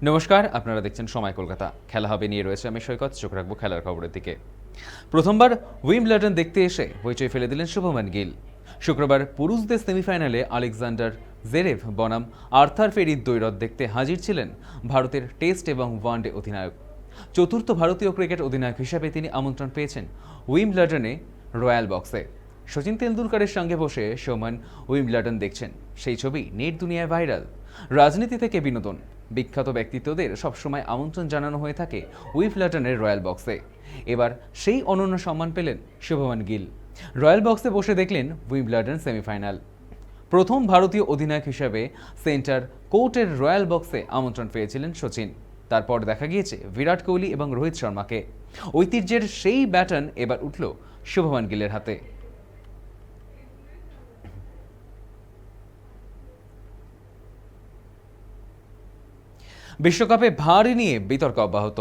নমস্কার, আপনারা দেখছেন সময় কলকাতা। খেলা হবে নিয়ে রয়েছে আমি সৈকত। চোখ রাখবো খেলার খবরের দিকে। প্রথমবার উইম্বলডন দেখতে এসে হইচই ফেলে দিলেন শুভমান গিল। শুক্রবার পুরুষদের সেমিফাইনালে আলেকজান্ডার জেরেভ বনাম আর্থার ফেরির দ্বৈরথ দেখতে হাজির ছিলেন ভারতের টেস্ট এবং ওয়ানডে অধিনায়ক। চতুর্থ ভারতীয় ক্রিকেট অধিনায়ক হিসাবে তিনি আমন্ত্রণ পেয়েছেন উইম্বলডনে রয়্যাল বক্সে। সচিন তেন্ডুলকরের সঙ্গে বসে সৌমান উইম্বলডন দেখছেন, সেই ছবি নেট দুনিয়ায় ভাইরাল। রাজনীতি থেকে বিনোদন, বিখ্যাত ব্যক্তিত্বদের সবসময় আমন্ত্রণ জানানো হয়ে থাকে উইম্বলডনের রয়্যাল বক্সে। এবার সেই অনন্য সম্মান পেলেন শুভমান গিল। রয়্যাল বক্সে বসে দেখলেন উইম্বলডন সেমিফাইনাল। প্রথম ভারতীয় অধিনায়ক হিসেবে সেন্টার কোর্টের রয়্যাল বক্সে আমন্ত্রণ পেয়েছিলেন সচিন। তারপর দেখা গিয়েছে বিরাট কোহলি এবং রোহিত শর্মাকে। ঐতিহ্যের সেই ব্যাটন এবার উঠল শুভমান গিলের হাতে। বিশ্বকাপে ভার নিয়ে বিতর্ক অব্যাহত।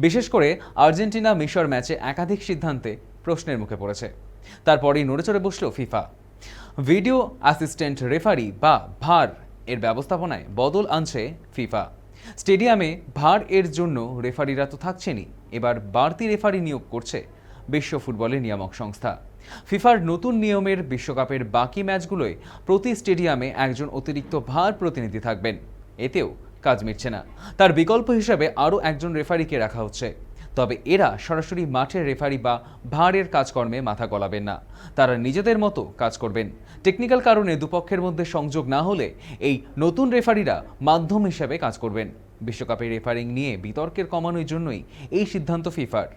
বিশেষ করে আর্জেন্টিনা মিশর ম্যাচে একাধিক সিদ্ধান্তে প্রশ্নের মুখে পড়েছে। তারপরেই নড়েচড়ে বসল ফিফা। ভিডিও অ্যাসিস্ট্যান্ট রেফারি বা ভার এর ব্যবস্থাপনায় বদল আনছে ফিফা। স্টেডিয়ামে ভার এর জন্য রেফারিরা তো থাকছেনই, এবার বাড়তি রেফারি নিয়োগ করছে বিশ্ব ফুটবলের নিয়ামক সংস্থা। ফিফার নতুন নিয়মের বিশ্বকাপের বাকি ম্যাচগুলোয় প্রতি স্টেডিয়ামে একজন অতিরিক্ত ভার প্রতিনিধি থাকবেন। এতেও কাজ মিটছে না, তার বিকল্প হিসাবে আরও একজন রেফারিকে রাখা হচ্ছে। তবে এরা সরাসরি মাঠের রেফারি বা ভারের কাজকর্মে মাথা গলাবেন না, তারা নিজেদের মতো কাজ করবেন। টেকনিক্যাল কারণে দুপক্ষের মধ্যে সংযোগ না হলে এই নতুন রেফারিরা মাধ্যম হিসেবে কাজ করবেন। বিশ্বকাপে রেফারিং নিয়ে বিতর্কের কমানোর জন্যই এই সিদ্ধান্ত ফিফার।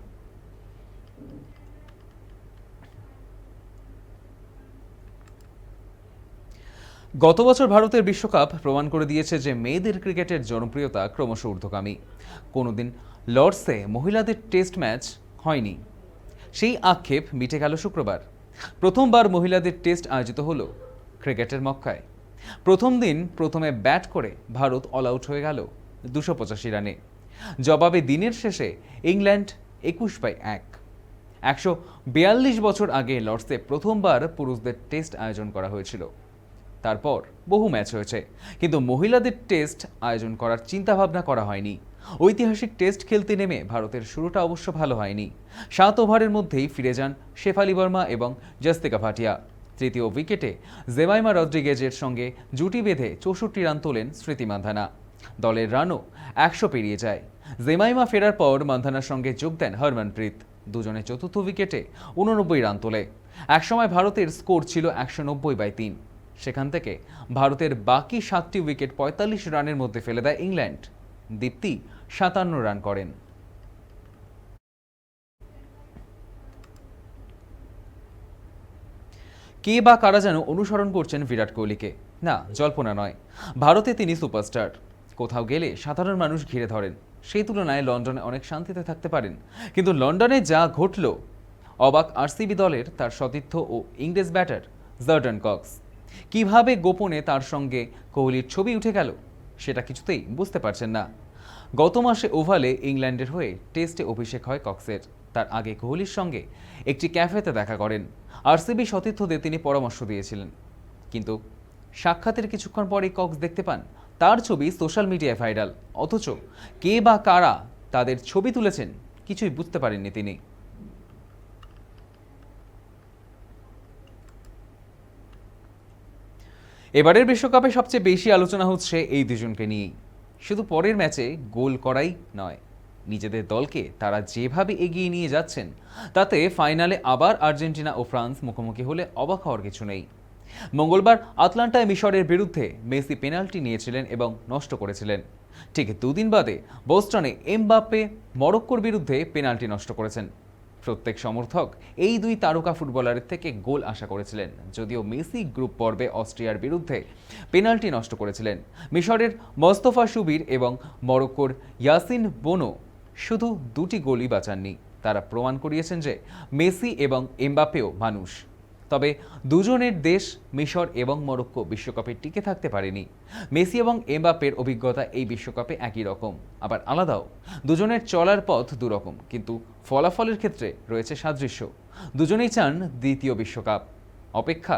গত বছর ভারতের বিশ্বকাপ প্রমাণ করে দিয়েছে যে মেয়েদের ক্রিকেটের জনপ্রিয়তা ক্রমশ ঊর্ধ্বগামী। কোনোদিন লর্ডসে মহিলাদের টেস্ট ম্যাচ হয়নি, সেই আক্ষেপ মিটে গেল শুক্রবার। প্রথমবার মহিলাদের টেস্ট আয়োজিত হলো ক্রিকেটের মক্কায়। প্রথম দিন প্রথমে ব্যাট করে ভারত অল আউট হয়ে গেল 285 রানে। জবাবে দিনের শেষে ইংল্যান্ড 21/1। 142 বছর আগে লর্ডসে প্রথমবার পুরুষদের টেস্ট আয়োজন করা হয়েছিল। তারপর বহু ম্যাচ হয়েছে, কিন্তু মহিলাদের টেস্ট আয়োজন করার চিন্তাভাবনা করা হয়নি। ঐতিহাসিক টেস্ট খেলতে নেমে ভারতের শুরুটা অবশ্য ভালো হয়নি। 7 ওভারের মধ্যেই ফিরে যান শেফালি বর্মা এবং জাস্তিকা ভাটিয়া। তৃতীয় উইকেটে জেমাইমা রদ্রিগেজের সঙ্গে জুটি বেঁধে 64 রান তোলেন স্মৃতি মান্ধানা। দলের রানও 100 পেরিয়ে যায়। জেমাইমা ফেরার পর মান্ধানার সঙ্গে যোগ দেন হরমনপ্রীত। দুজনে চতুর্থ উইকেটে 89 রান তোলে। একসময় ভারতের স্কোর ছিল 190/3। সেখান থেকে ভারতের বাকি 7টি উইকেট 45 রানের মধ্যে ফেলে দেয় ইংল্যান্ড। দীপ্তি 57 রান করেন। কে বা কারা যেন অনুসরণ করছেন বিরাট কোহলিকে। না, জল্পনা নয়, ভারতে তিনি সুপারস্টার। কোথাও গেলে সাধারণ মানুষ ঘিরে ধরেন, সেই তুলনায় লন্ডনে অনেক শান্তিতে থাকতে পারেন। কিন্তু লন্ডনে যা ঘটল, অবাক আরসিবি দলের তার সতীর্থ ও ইংরেজ ব্যাটার জর্ডন কক্স। কিভাবে গোপনে তার সঙ্গে কোহলির ছবি উঠে গেল সেটা কিছুতেই বুঝতে পারছেন না। গত মাসে ওভালে ইংল্যান্ডের হয়ে টেস্টে অভিষেক হয় কক্সের। তার আগে কোহলির সঙ্গে একটি ক্যাফেতে দেখা করেন। আরসিবি সতীর্থদের তিনি পরামর্শ দিয়েছিলেন, কিন্তু সাক্ষাতের কিছুক্ষণ পরেই কক্স দেখতে পান তার ছবি সোশ্যাল মিডিয়ায় ভাইরাল। অথচ কে বা কারা তাদের ছবি তুলেছেন কিছুই বুঝতে পারেননি তিনি। এবারের বিশ্বকাপে সবচেয়ে বেশি আলোচনা হচ্ছে এই দুজনকে নিয়েই। শুধু পরের ম্যাচে গোল করাই নয়, নিজেদের দলকে তারা যেভাবে এগিয়ে নিয়ে যাচ্ছেন, তাতে ফাইনালে আবার আর্জেন্টিনা ও ফ্রান্স মুখোমুখি হলে অবাক হওয়ার কিছু নেই। মঙ্গলবার আটলান্টায় মিশরের বিরুদ্ধে মেসি পেনাল্টি নিয়েছিলেন এবং নষ্ট করেছিলেন। ঠিক দুদিন বাদে বোস্টনে এমবাপ্পে মরক্কোর বিরুদ্ধে পেনাল্টি নষ্ট করেছেন। প্রত্যেক সমর্থক এই দুই তারকা ফুটবলারের থেকে গোল আশা করেছিলেন, যদিও মেসি গ্রুপ পর্বে অস্ট্রিয়ার বিরুদ্ধে পেনাল্টি নষ্ট করেছিলেন। মিশরের মোস্তফা সুবির এবং মরক্কোর ইয়াসিন বোনো শুধু 2টি গোলই বাঁচাননি। তারা প্রমাণ করিয়েছেন যে মেসি এবং এমবাপ্পেও মানুষ। তবে দুজনের দেশ মিশর এবং মরক্কো বিশ্বকাপে টিকে থাকতে পারেনি। মেসি এবং এমবাপ্পের অভিজ্ঞতা এই বিশ্বকাপে একই রকম, আবার আলাদাও। দুজনের চলার পথ দুরকম, কিন্তু ফলাফলের ক্ষেত্রে রয়েছে সাদৃশ্য। দুজনেই চান দ্বিতীয় বিশ্বকাপ। অপেক্ষা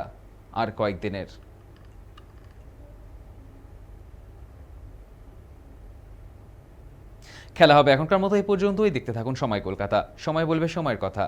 আর কয়েকদিনের। খেলা হবে এখনকার মতো এই পর্যন্তই। দেখতে থাকুন সময় কলকাতা, সময় বলবে সময়ের কথা।